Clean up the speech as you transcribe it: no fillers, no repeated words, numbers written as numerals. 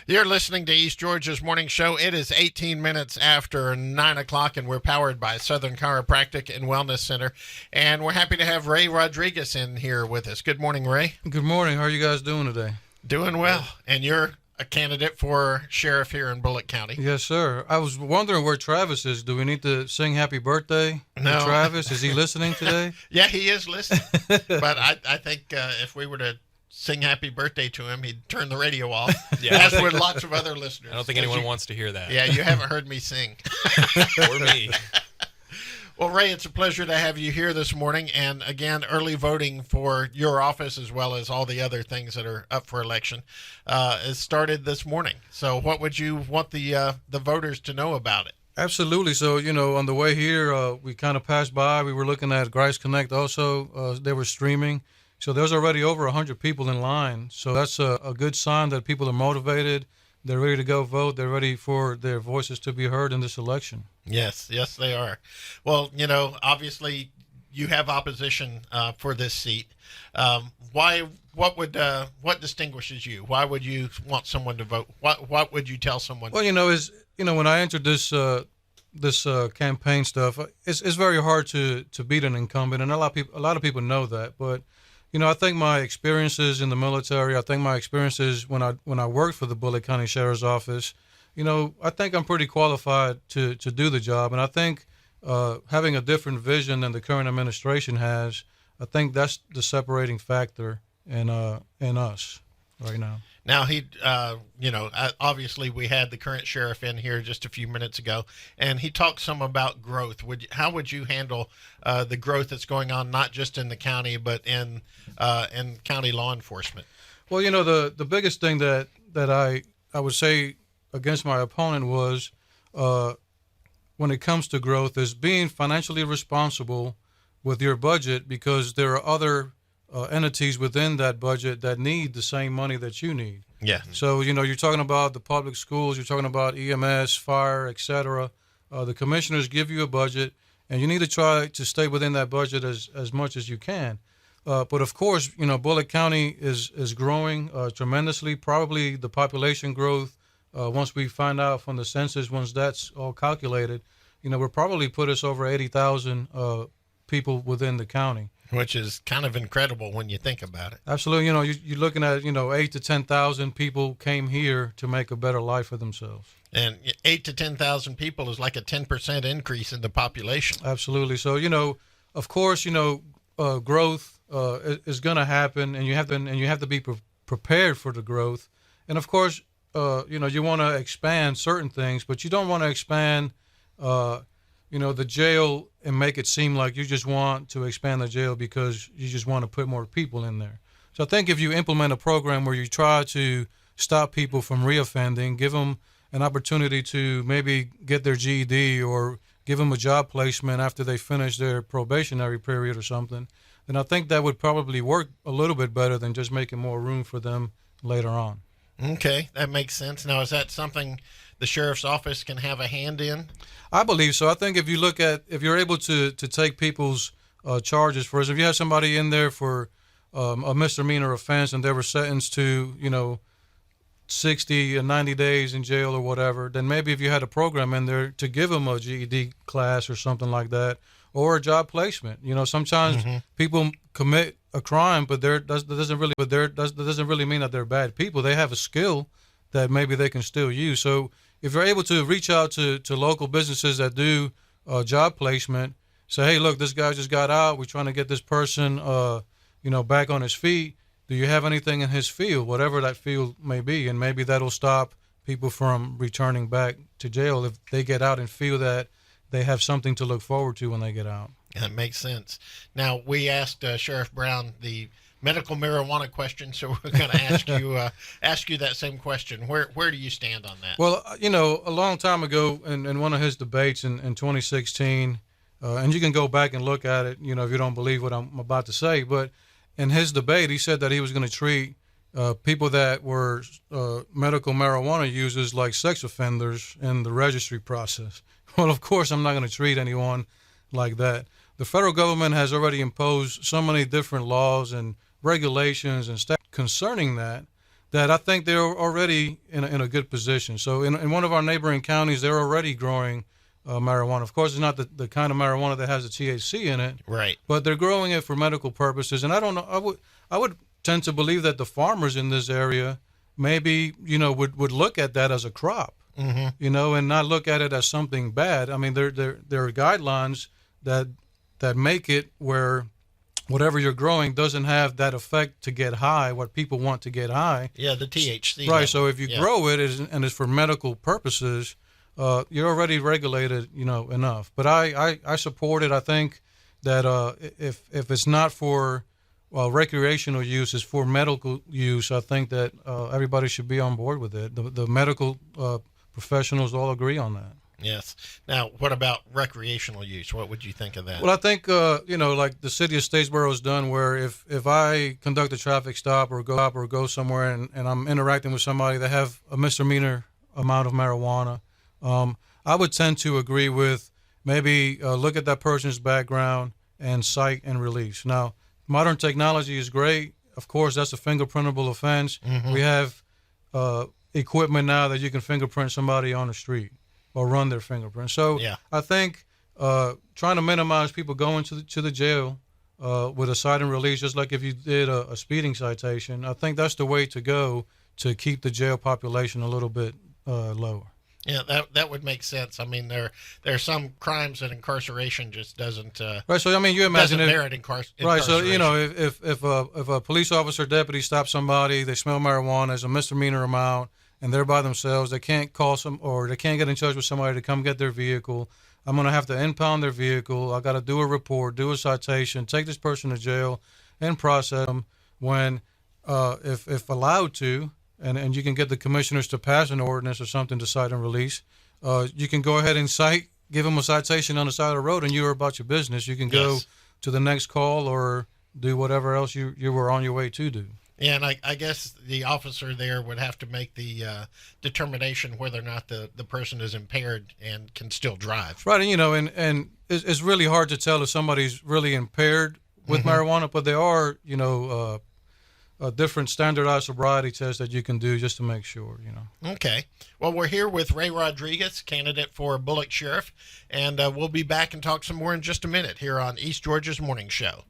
You're listening to East Georgia's Morning Show. It is 18 minutes after 9 o'clock, and we're powered by Southern Chiropractic and Wellness Center. And we're happy to have Rey Rodriguez in here with us. Good morning, Rey. Good morning. How are you guys doing today? Doing well. And you're a candidate for sheriff here in Bulloch County. Yes, sir. I was wondering where Travis is. Do we need to sing happy birthday to No. Travis? Is he listening today? Yeah, he is listening. But I think if we were to sing happy birthday to him, he'd turn the radio off. Yeah. As would lots of other listeners. I don't think anyone wants to hear that. Yeah, you haven't heard me sing. Or me. Well, Rey, it's a pleasure to have you here this morning. And again, early voting for your office, as well as all the other things that are up for election, has started this morning. So what would you want the voters to know about it? Absolutely. So, on the way here, we kind of passed by. We were looking at Grice Connect also. They were streaming. So there's already over 100 people in line. So that's a good sign that people are motivated. They're ready to go vote. They're ready for their voices to be heard in this election. Yes, they are. Well, obviously you have opposition for this seat. What distinguishes you? Why would you want someone to vote? What would you tell someone? Well, when I entered this campaign stuff, it's very hard to beat an incumbent, and a lot of people know that. But I think my experiences in the military, I think my experiences when I worked for the Bulloch County Sheriff's Office, I think I'm pretty qualified to do the job. And I think having a different vision than the current administration has, I think that's the separating factor in us right now. Now, obviously we had the current sheriff in here just a few minutes ago, and he talked some about growth. How would you handle the growth that's going on, not just in the county, but in county law enforcement? Well, the biggest thing that I would say against my opponent was when it comes to growth is being financially responsible with your budget, because there are other entities within that budget that need the same money that you need. Yeah. So, you're talking about the public schools, you're talking about EMS, fire, etc. The commissioners give you a budget, and you need to try to stay within that budget as much as you can. But of course, Bulloch County is growing tremendously. Probably the population growth, once we find out from the census, once that's all calculated, we'll probably put us over 80,000 people within the county. Which is kind of incredible when you think about it. Absolutely. You're looking at, 8 to 10,000 people came here to make a better life for themselves. And 8 to 10,000 people is like a 10% increase in the population. Absolutely. So, of course, growth is going to happen, and you have to be prepared for the growth. And of course, you want to expand certain things, but you don't want to expand, the jail and make it seem like you just want to expand the jail because you just want to put more people in there. So I think if you implement a program where you try to stop people from reoffending, give them an opportunity to maybe get their GED or give them a job placement after they finish their probationary period or something, then I think that would probably work a little bit better than just making more room for them later on. Okay, that makes sense. Now, is that something the sheriff's office can have a hand in? I believe so. I think if you're able to take people's charges, for instance, if you have somebody in there for a misdemeanor offense and they were sentenced to, 60 or 90 days in jail or whatever, then maybe if you had a program in there to give them a GED class or something like that, or a job placement. Sometimes people commit a crime, but that doesn't really mean that they're bad people. They have a skill that maybe they can still use. So if you're able to reach out to local businesses that do job placement, say, hey, look, this guy just got out. We're trying to get this person, back on his feet. Do you have anything in his field, whatever that field may be? And maybe that'll stop people from returning back to jail if they get out and feel that they have something to look forward to when they get out. That makes sense. Now, we asked Sheriff Brown the medical marijuana question, so we're going to ask you that same question. Where do you stand on that? Well, a long time ago in one of his debates in 2016, and you can go back and look at it, if you don't believe what I'm about to say, but in his debate, he said that he was going to treat people that were medical marijuana users like sex offenders in the registry process. Well, of course, I'm not going to treat anyone like that. The federal government has already imposed so many different laws and regulations and stuff concerning that that I think they're already in a good position. So in one of our neighboring counties, they're already growing marijuana. Of course, it's not the kind of marijuana that has the THC in it, Right. but they're growing it for medical purposes. And I don't know, I would tend to believe that the farmers in this area maybe, would look at that as a crop, and not look at it as something bad. I mean, there are guidelines that make it where whatever you're growing doesn't have that effect to get high, what people want to get high. Yeah, the THC. Right, level. so if you grow it and it's for medical purposes, you're already regulated, enough. But I support it. I think that if it's not for recreational use, it's for medical use, I think that everybody should be on board with it. The medical professionals all agree on that. Yes. Now, what about recreational use? What would you think of that? Well, I think, like the city of Statesboro has done, where if I conduct a traffic stop or go somewhere and I'm interacting with somebody that have a misdemeanor amount of marijuana, I would tend to agree with maybe look at that person's background and cite and release. Now, modern technology is great. Of course, that's a fingerprintable offense. We have equipment now that you can fingerprint somebody on the street or run their fingerprint. So I think trying to minimize people going to the jail with a cite and release, just like if you did a speeding citation, I think that's the way to go to keep the jail population a little bit lower. Yeah, that would make sense. I mean, there are some crimes that incarceration just doesn't. Right. So I mean, you imagine doesn't merit incarceration. Right. So if a police officer or deputy stops somebody, they smell marijuana, as a misdemeanor amount, and they're by themselves, they can't call they can't get in touch with somebody to come get their vehicle. I'm going to have to impound their vehicle. I got to do a report, do a citation, take this person to jail, and process them. When, if allowed to, and you can get the commissioners to pass an ordinance or something to cite and release, you can go ahead and give them a citation on the side of the road, and you're about your business. You can go to the next call or do whatever else you were on your way to do. Yeah, and I guess the officer there would have to make the determination whether or not the person is impaired and can still drive. Right, and it's really hard to tell if somebody's really impaired with marijuana, but there are, different standardized sobriety tests that you can do just to make sure, Okay. Well, we're here with Rey Rodriguez, candidate for Bulloch Sheriff, and we'll be back and talk some more in just a minute here on East Georgia's Morning Show.